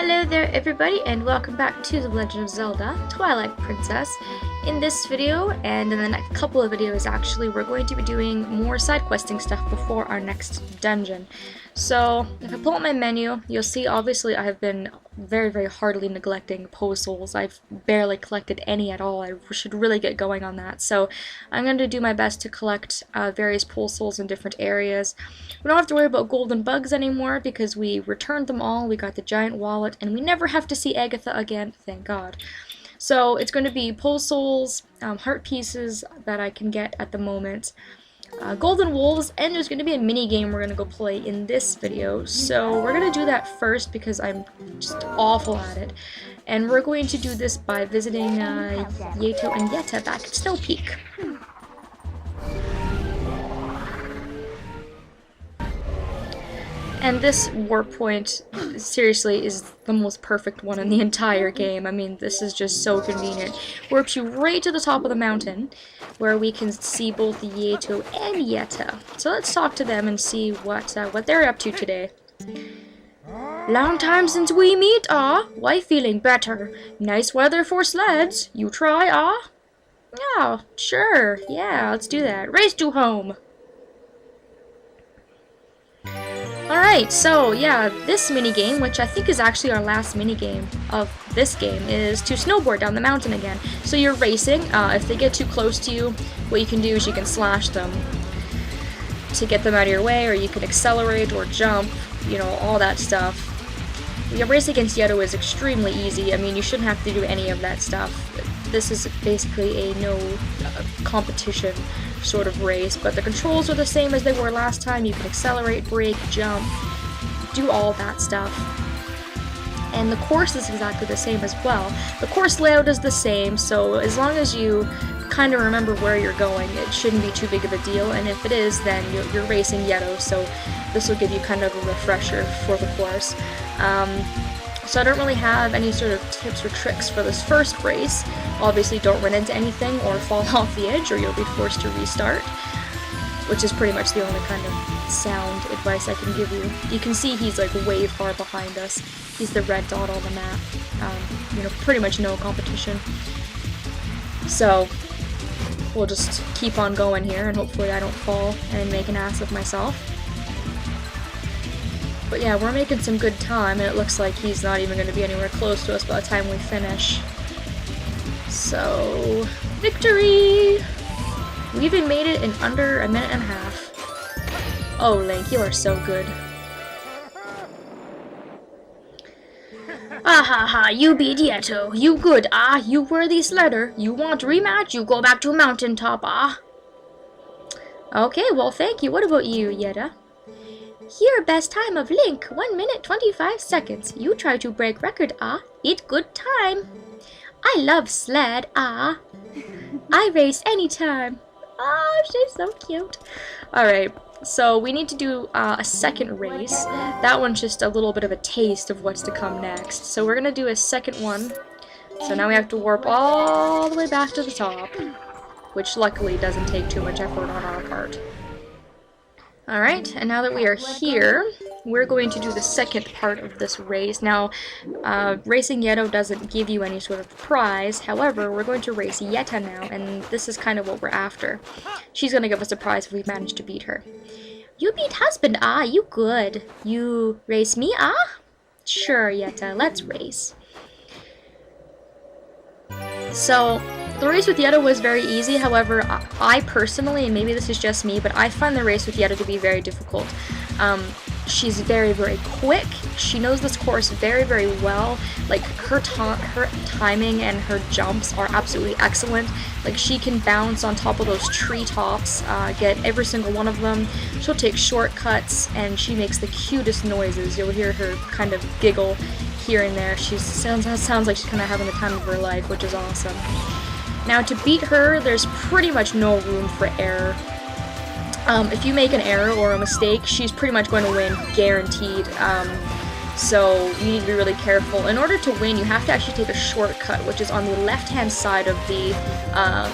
Hello there everybody and welcome back to The Legend of Zelda Twilight Princess. In this video and in the next couple of videos actually we're going to be doing more side questing stuff before our next dungeon. So if I pull up my menu you'll see obviously I have been very hardly neglecting Poe Souls. I've barely collected any at all. I should really get going on that. So I'm going to do my best to collect various Poe Souls in different areas. We don't have to worry about golden bugs anymore because we returned them all. We got the giant wallet and we never have to see Agatha again, thank God. So it's going to be Poe Souls, heart pieces that I can get at the moment, golden wolves, and there's going to be a mini game we're going to go play in this video. So we're going to do that first because I'm just awful at it. And we're going to do this by visiting Yeto and Yetta back at Snow Peak. And this warp point, seriously, is the most perfect one in the entire game. I mean, this is just so convenient. Warps you right to the top of the mountain, where we can see both Yeto and Yetta. So let's talk to them and see what they're up to today. Long time since we meet, ah? Why, feeling better? Nice weather for sleds. You try, ah? Yeah, sure. Yeah, let's do that. Race to home. Alright, so yeah, this minigame, which I think is actually our last minigame of this game, is to snowboard down the mountain again. So you're racing. If they get too close to you, what you can do is you can slash them to get them out of your way, or you can accelerate or jump, you know, all that stuff. The race against Yeto is extremely easy. I mean, you shouldn't have to do any of that stuff. This is basically a no competition sort of race, but the controls are the same as they were last time. You can accelerate, brake, jump, do all that stuff. And the course is exactly the same as well. The course layout is the same, so as long as you kind of remember where you're going, it shouldn't be too big of a deal, and if it is, then you're racing Yeto, so this will give you kind of a refresher for the course. So I don't really have any sort of tips or tricks for this first race. Obviously don't run into anything or fall off the edge or you'll be forced to restart, which is pretty much the only kind of sound advice I can give you. You can see he's like way far behind us. He's the red dot on the map. You know, pretty much no competition. So we'll just keep on going here and hopefully I don't fall and make an ass of myself. But yeah, we're making some good time, and it looks like he's not even going to be anywhere close to us by the time we finish. So, victory! We even made it in under a minute and a half. Oh, Link, you are so good. Ah ha ha, you beat Yeto. You good, ah? You worthy sledder. You want rematch? You go back to mountaintop, ah? Okay, well, thank you. What about you, Yetta? Here, best time of Link, 1 minute 25 seconds. You try to break record, ah? It good time. I love sled, ah? I race anytime. Oh, she's so cute. Alright, so we need to do a second race. That one's just a little bit of a taste of what's to come next. So we're gonna do a second one. So now we have to warp all the way back to the top, which luckily doesn't take too much effort on our part. Alright, and now that we are here, we're going to do the second part of this race. Now, racing Yeto doesn't give you any sort of prize, however, we're going to race Yetta now, and this is kind of what we're after. She's going to give us a prize if we manage to beat her. You beat husband, ah, you good. You race me, ah? Sure, Yetta, let's race. So, the race with Yetta was very easy, however, I personally, and maybe this is just me, but I find the race with Yetta to be very difficult. She's very quick. She knows this course very well. Like, her timing and her jumps are absolutely excellent. Like, she can bounce on top of those treetops, get every single one of them. She'll take shortcuts, and she makes the cutest noises. You'll hear her kind of giggle here and there. She sounds like she's kind of having the time of her life, which is awesome. Now, to beat her, there's pretty much no room for error. If you make an error or a mistake, she's pretty much going to win, guaranteed. So you need to be really careful. In order to win, you have to actually take a shortcut, which is on the left-hand side of the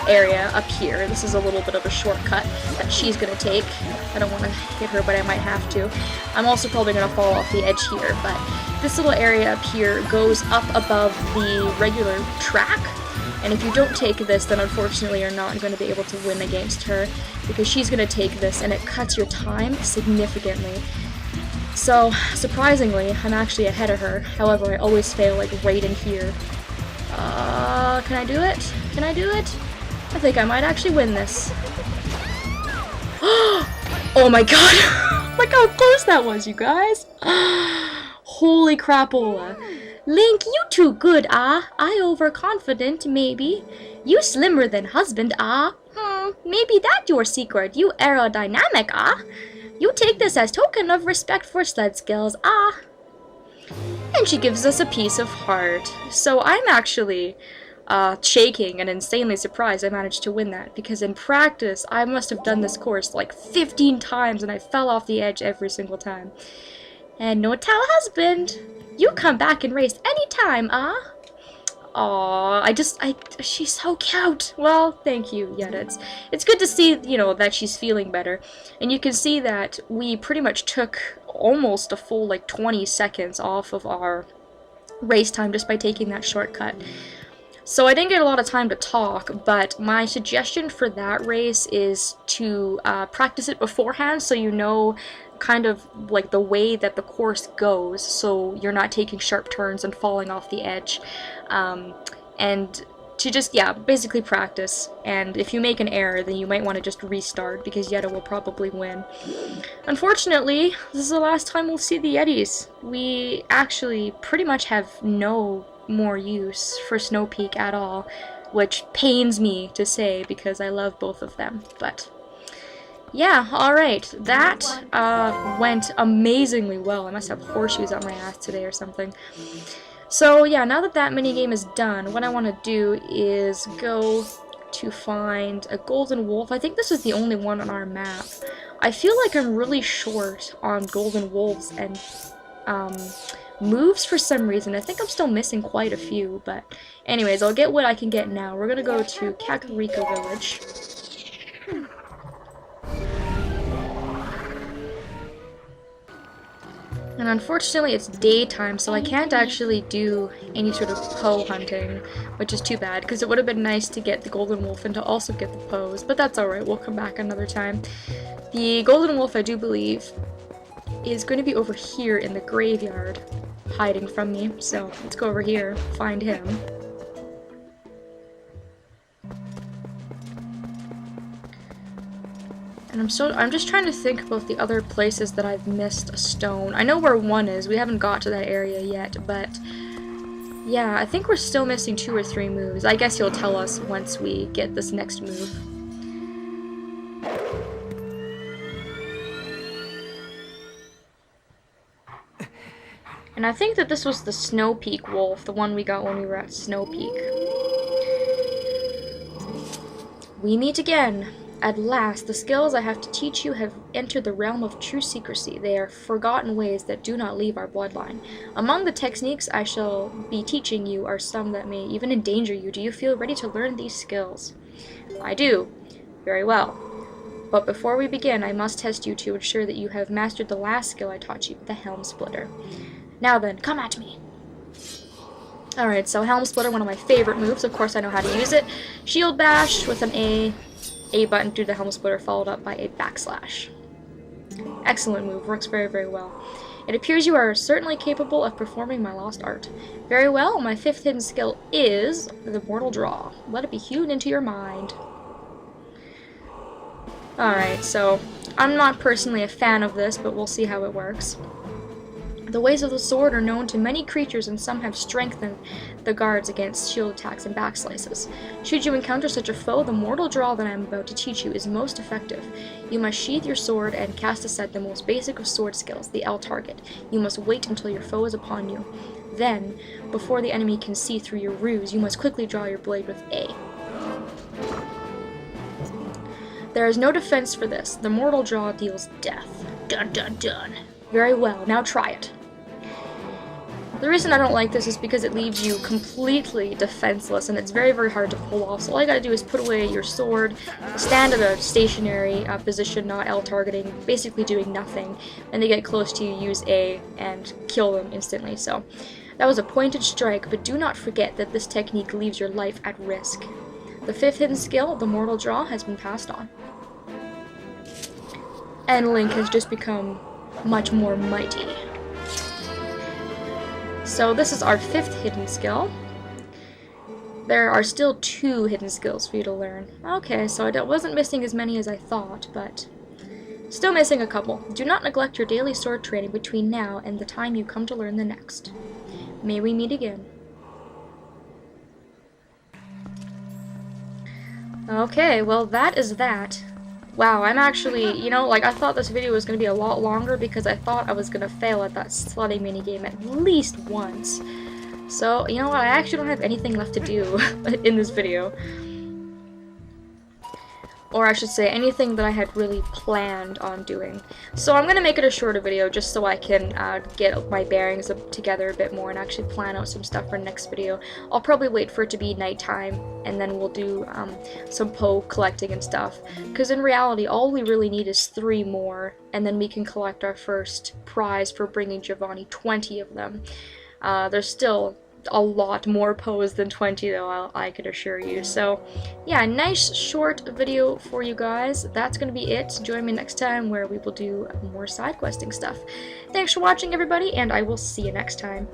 area up here. This is a little bit of a shortcut that she's going to take. I don't want to hit her, but I might have to. I'm also probably going to fall off the edge here, but this little area up here goes up above the regular track. And if you don't take this, then unfortunately you're not going to be able to win against her, because she's going to take this, and it cuts your time significantly. So, surprisingly, I'm actually ahead of her. However, I always fail, like, right in here. Can I do it? Can I do it? I think I might actually win this. Oh my god! Look how close that was, you guys! Holy crapola. Link, you too good, ah. I overconfident, maybe. You slimmer than husband, ah. Maybe that your secret. You aerodynamic, ah. You take this as token of respect for sled skills, ah. And she gives us a piece of heart. So I'm actually shaking and insanely surprised I managed to win that, because in practice I must have done this course like 15 times and I fell off the edge every single time. And no tell husband, you come back and race anytime, ah. Aw, she's so cute. Well, thank you, Yetta. It's good to see, you know, that she's feeling better. And you can see that we pretty much took almost a full, like, 20 seconds off of our race time just by taking that shortcut. So I didn't get a lot of time to talk, but my suggestion for that race is to practice it beforehand so you know kind of like the way that the course goes, so you're not taking sharp turns and falling off the edge, and to just, yeah, basically practice. And if you make an error, then you might want to just restart, because Yetta will probably win. Unfortunately, this is the last time we'll see the Yetis. We actually pretty much have no more use for Snow Peak at all, which pains me to say because I love both of them, but yeah, alright, that went amazingly well. I must have horseshoes on my ass today or something. So yeah, now that that minigame is done, what I want to do is go to find a golden wolf. I think this is the only one on our map. I feel like I'm really short on golden wolves and moves for some reason. I think I'm still missing quite a few, but anyways, I'll get what I can get now. We're gonna go to Kakariko Village. And unfortunately it's daytime, so I can't actually do any sort of Poe hunting, which is too bad, because it would have been nice to get the golden wolf and to also get the Poes, but that's alright, we'll come back another time. The golden wolf, I do believe, is going to be over here in the graveyard, hiding from me, so let's go over here, find him. And I'm just trying to think about the other places that I've missed a stone. I know where one is. We haven't got to that area yet, but yeah, I think we're still missing 2 or 3 moves. I guess you'll tell us once we get this next move. And I think that this was the Snow Peak wolf, the one we got when we were at Snow Peak. We meet again. At last, the skills I have to teach you have entered the realm of true secrecy. They are forgotten ways that do not leave our bloodline. Among the techniques I shall be teaching you are some that may even endanger you. Do you feel ready to learn these skills? I do. Very well. But before we begin, I must test you to ensure that you have mastered the last skill I taught you, the Helm Splitter. Now then, come at me. Alright, so Helm Splitter, one of my favorite moves. Of course I know how to use it. Shield Bash with an A button through the Helm Splitter, followed up by a backslash. Excellent move, works very, very well. It appears you are certainly capable of performing my lost art. Very well, my 5th hidden skill is the Mortal Draw. Let it be hewn into your mind. Alright, so I'm not personally a fan of this, but we'll see how it works. The ways of the sword are known to many creatures, and some have strengthened the guards against shield attacks and backslices. Should you encounter such a foe, the Mortal Draw that I am about to teach you is most effective. You must sheath your sword and cast aside the most basic of sword skills, the L target. You must wait until your foe is upon you. Then, before the enemy can see through your ruse, you must quickly draw your blade with A. There is no defense for this. The Mortal Draw deals death. Dun dun dun. Very well, now try it. The reason I don't like this is because it leaves you completely defenseless, and it's very, very hard to pull off. So all you gotta do is put away your sword, stand at a stationary position, not L targeting, basically doing nothing. When they get close to you, use A and kill them instantly. So that was a pointed strike, but do not forget that this technique leaves your life at risk. The 5th hidden skill, the Mortal Draw, has been passed on. And Link has just become much more mighty. So this is our 5th hidden skill. There are still 2 hidden skills for you to learn. Okay, so I wasn't missing as many as I thought, but still missing a couple. Do not neglect your daily sword training between now and the time you come to learn the next. May we meet again. Okay, well that is that. Wow, I'm actually, you know, like I thought this video was going to be a lot longer because I thought I was going to fail at that sledding minigame at least once. So, you know what, I actually don't have anything left to do in this video. Or I should say, anything that I had really planned on doing. So I'm going to make it a shorter video just so I can get my bearings together a bit more and actually plan out some stuff for next video. I'll probably wait for it to be nighttime and then we'll do some Poe collecting and stuff. Because in reality, all we really need is 3 more and then we can collect our first prize for bringing Giovanni, 20 of them. There's still a lot more Poes than 20 though, I can assure you. So yeah, nice short video for you guys. That's gonna be it. Join me next time where we will do more side questing stuff. Thanks for watching everybody, and I will see you next time.